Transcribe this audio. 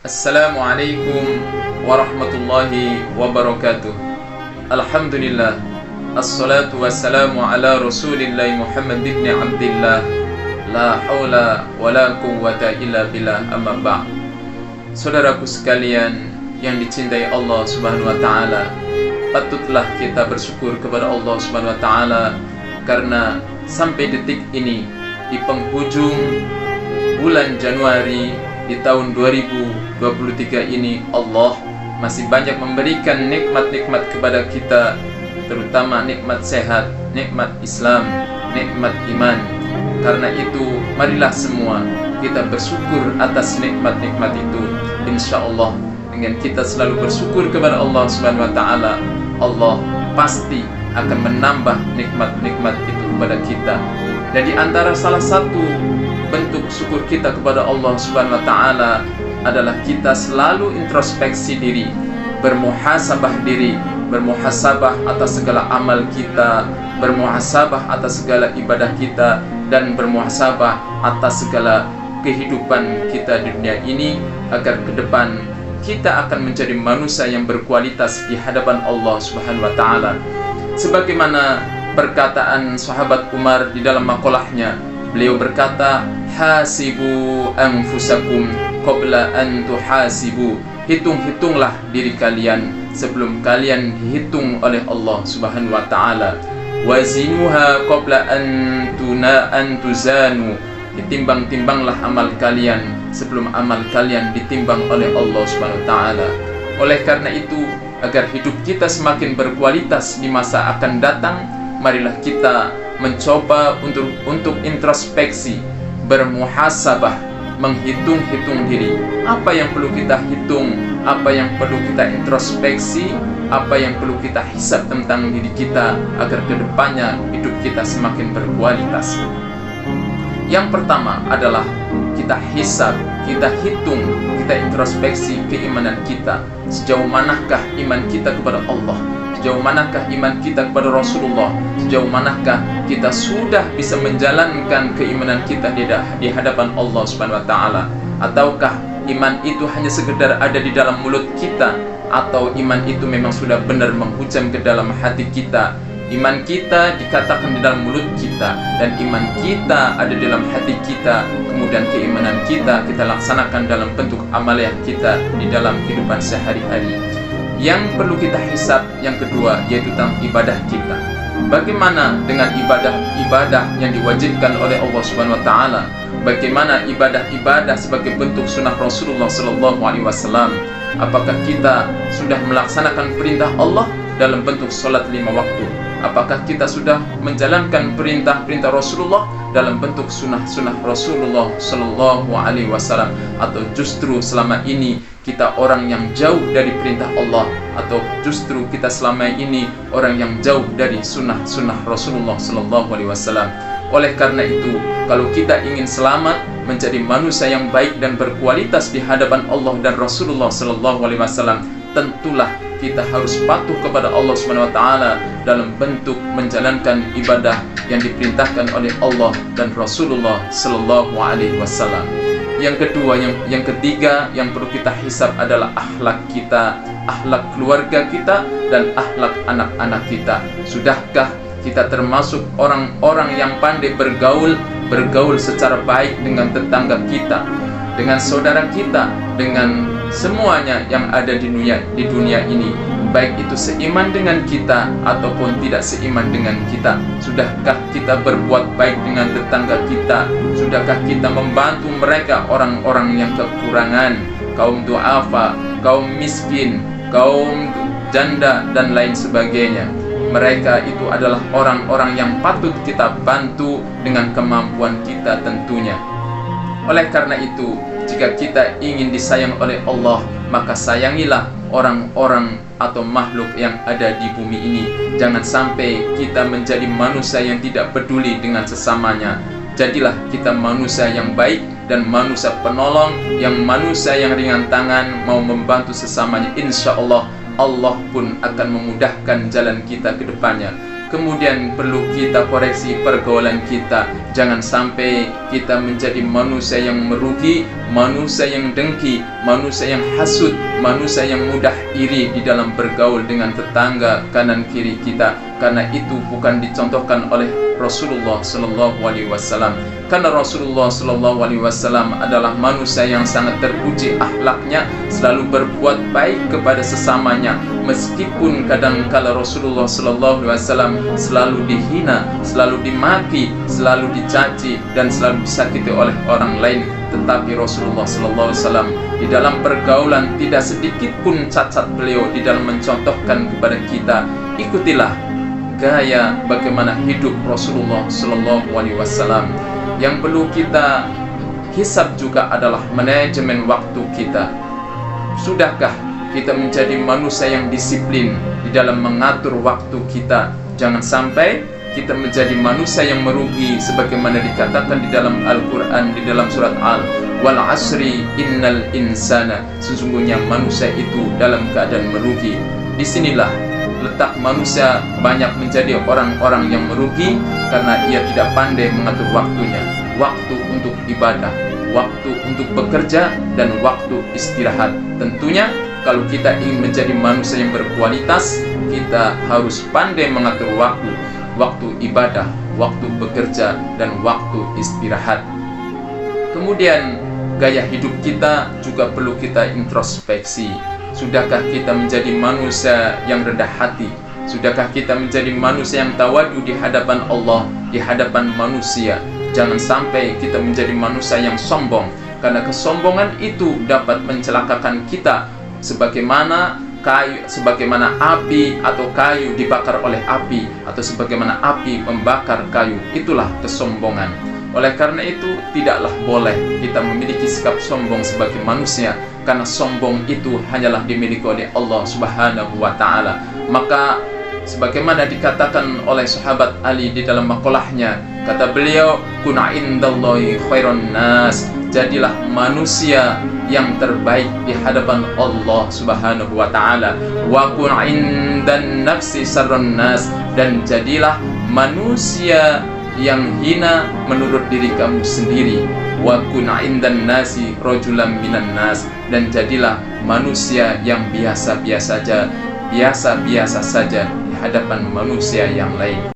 Assalamualaikum warahmatullahi wabarakatuh. Alhamdulillah, assalatu wassalamu ala Rasulillah Muhammad ibn Abdillah. La haula wa la quwwata illa billah, amma ba'd. Saudaraku sekalian yang dicintai Allah Subhanahu wa taala, patutlah kita bersyukur kepada Allah Subhanahu wa taala karena sampai detik ini di penghujung bulan Januari di tahun 2023 ini, Allah masih banyak memberikan nikmat-nikmat kepada kita, terutama nikmat sehat, nikmat Islam, nikmat iman. Karena itu, marilah semua kita bersyukur atas nikmat-nikmat itu. Insya Allah, dengan kita selalu bersyukur kepada Allah Subhanahu wa taala, Allah pasti akan menambah nikmat-nikmat itu kepada kita. Dan di antara salah satu bentuk syukur kita kepada Allah Subhanahu wa taala adalah kita selalu introspeksi diri, bermuhasabah diri, bermuhasabah atas segala amal kita, bermuhasabah atas segala ibadah kita, dan bermuhasabah atas segala kehidupan kita di dunia ini, agar ke depan kita akan menjadi manusia yang berkualitas di hadapan Allah Subhanahu wa taala. Sebagaimana perkataan sahabat Umar di dalam makolahnya, beliau berkata, hasibu anfusakum qabla an tuhasibu. Hitung-hitunglah diri kalian sebelum kalian dihitung oleh Allah Subhanahu wa taala. Wazinuha qabla an tuzanu. Ditimbang-timbanglah amal kalian sebelum amal kalian ditimbang oleh Allah Subhanahu wa taala. Oleh karena itu, agar hidup kita semakin berkualitas di masa akan datang, marilah kita mencoba untuk introspeksi, bermuhasabah, menghitung-hitung diri. Apa yang perlu kita hitung, apa yang perlu kita introspeksi, apa yang perlu kita hisab tentang diri kita, agar kedepannya hidup kita semakin berkualitas. Yang pertama adalah kita hisab, kita hitung, kita introspeksi keimanan kita. Sejauh manakah iman kita kepada Allah? Sejauh manakah iman kita kepada Rasulullah? Sejauh manakah kita sudah bisa menjalankan keimanan kita di hadapan Allah Subhanahu wa taala? Ataukah iman itu hanya sekedar ada di dalam mulut kita, atau iman itu memang sudah benar menghujam ke dalam hati kita? Iman kita dikatakan di dalam mulut kita, dan iman kita ada di dalam hati kita. Kemudian keimanan kita laksanakan dalam bentuk amalan kita di dalam kehidupan sehari-hari. Yang perlu kita hisab yang kedua yaitu tentang ibadah kita. Bagaimana dengan ibadah yang diwajibkan oleh Allah Subhanahu wa taala? Bagaimana ibadah sebagai bentuk sunnah Rasulullah sallallahu alaihi wasallam? Apakah kita sudah melaksanakan perintah Allah dalam bentuk salat 5 waktu? Apakah kita sudah menjalankan perintah-perintah Rasulullah dalam bentuk sunnah-sunnah Rasulullah sallallahu alaihi wasallam? Atau justru selama ini kita orang yang jauh dari perintah Allah, atau justru kita selama ini orang yang jauh dari sunnah-sunnah Rasulullah sallallahu alaihi wasallam? Oleh karena itu, kalau kita ingin selamat menjadi manusia yang baik dan berkualitas di hadapan Allah dan Rasulullah sallallahu alaihi wasallam, tentulah kita harus patuh kepada Allah Subhanahu wa taala dalam bentuk menjalankan ibadah yang diperintahkan oleh Allah dan Rasulullah sallallahu alaihi wasallam. Yang kedua, yang ketiga yang perlu kita hisab adalah akhlak kita, akhlak keluarga kita, dan akhlak anak-anak kita. Sudahkah kita termasuk orang-orang yang pandai bergaul secara baik dengan tetangga kita, dengan saudara kita, dengan semuanya yang ada di dunia ini, baik itu seiman dengan kita ataupun tidak seiman dengan kita? Sudahkah kita berbuat baik dengan tetangga kita? Sudahkah kita membantu mereka, orang-orang yang kekurangan, kaum duafa, kaum miskin, kaum janda, dan lain sebagainya? Mereka itu adalah orang-orang yang patut kita bantu dengan kemampuan kita tentunya. Oleh karena itu, jika kita ingin disayang oleh Allah, maka sayangilah orang-orang atau makhluk yang ada di bumi ini. Jangan sampai kita menjadi manusia yang tidak peduli dengan sesamanya. Jadilah kita manusia yang baik dan manusia penolong, manusia yang ringan tangan, mau membantu sesamanya. Insya Allah, Allah pun akan memudahkan jalan kita ke depannya. Kemudian perlu kita koreksi pergaulan kita. Jangan sampai kita menjadi manusia yang merugi, manusia yang dengki, manusia yang hasud, manusia yang mudah iri di dalam bergaul dengan tetangga kanan kiri kita. Karena itu bukan dicontohkan oleh Rasulullah Sallallahu Alaihi Wasallam. Karena Rasulullah Sallallahu Alaihi Wasallam adalah manusia yang sangat terpuji akhlaknya, selalu berbuat baik kepada sesamanya. Meskipun kadang-kala Rasulullah Sallallahu Alaihi Wasallam selalu dihina, selalu dimaki, selalu dicaci, dan selalu disakiti oleh orang lain, tetapi Rasulullah Sallallahu Alaihi Wasallam di dalam pergaulan tidak sedikit pun cacat beliau di dalam mencontohkan kepada kita. Ikutilah gaya bagaimana hidup Rasulullah Sallallahu Alaihi Wasallam. Yang perlu kita hisab juga adalah manajemen waktu kita. Sudahkah kita menjadi manusia yang disiplin di dalam mengatur waktu kita? Jangan sampai kita menjadi manusia yang merugi, sebagaimana dikatakan di dalam Al-Quran, di dalam surat Wal asri innal insana, sesungguhnya manusia itu dalam keadaan merugi. Disinilah letak manusia banyak menjadi orang-orang yang merugi, karena ia tidak pandai mengatur waktunya. Waktu untuk ibadah, waktu untuk bekerja, dan waktu istirahat. Tentunya kalau kita ingin menjadi manusia yang berkualitas, kita harus pandai mengatur waktu. Waktu ibadah, waktu bekerja, dan waktu istirahat. Kemudian gaya hidup kita juga perlu kita introspeksi. Sudahkah kita menjadi manusia yang rendah hati? Sudahkah kita menjadi manusia yang tawadu di hadapan Allah, di hadapan manusia? Jangan sampai kita menjadi manusia yang sombong, karena kesombongan itu dapat mencelakakan kita. Sebagaimana api atau kayu dibakar oleh api, atau sebagaimana api membakar kayu, itulah kesombongan. Oleh karena itu, tidaklah boleh kita memiliki sikap sombong sebagai manusia, karena sombong itu hanyalah dimiliki oleh Allah Subhanahu wa Ta'ala. Maka sebagaimana dikatakan oleh sahabat Ali di dalam makolahnya, kata beliau, kuna indallahi khairan nas, jadilah manusia yang terbaik di hadapan Allah Subhanahu wa Ta'ala. Wa kun indan nafsi sarran nas, dan jadilah manusia yang hina menurut diri kamu sendiri. Wa kun indan nasi rajulan minan nas, dan jadilah manusia yang biasa-biasa saja di hadapan manusia yang lain.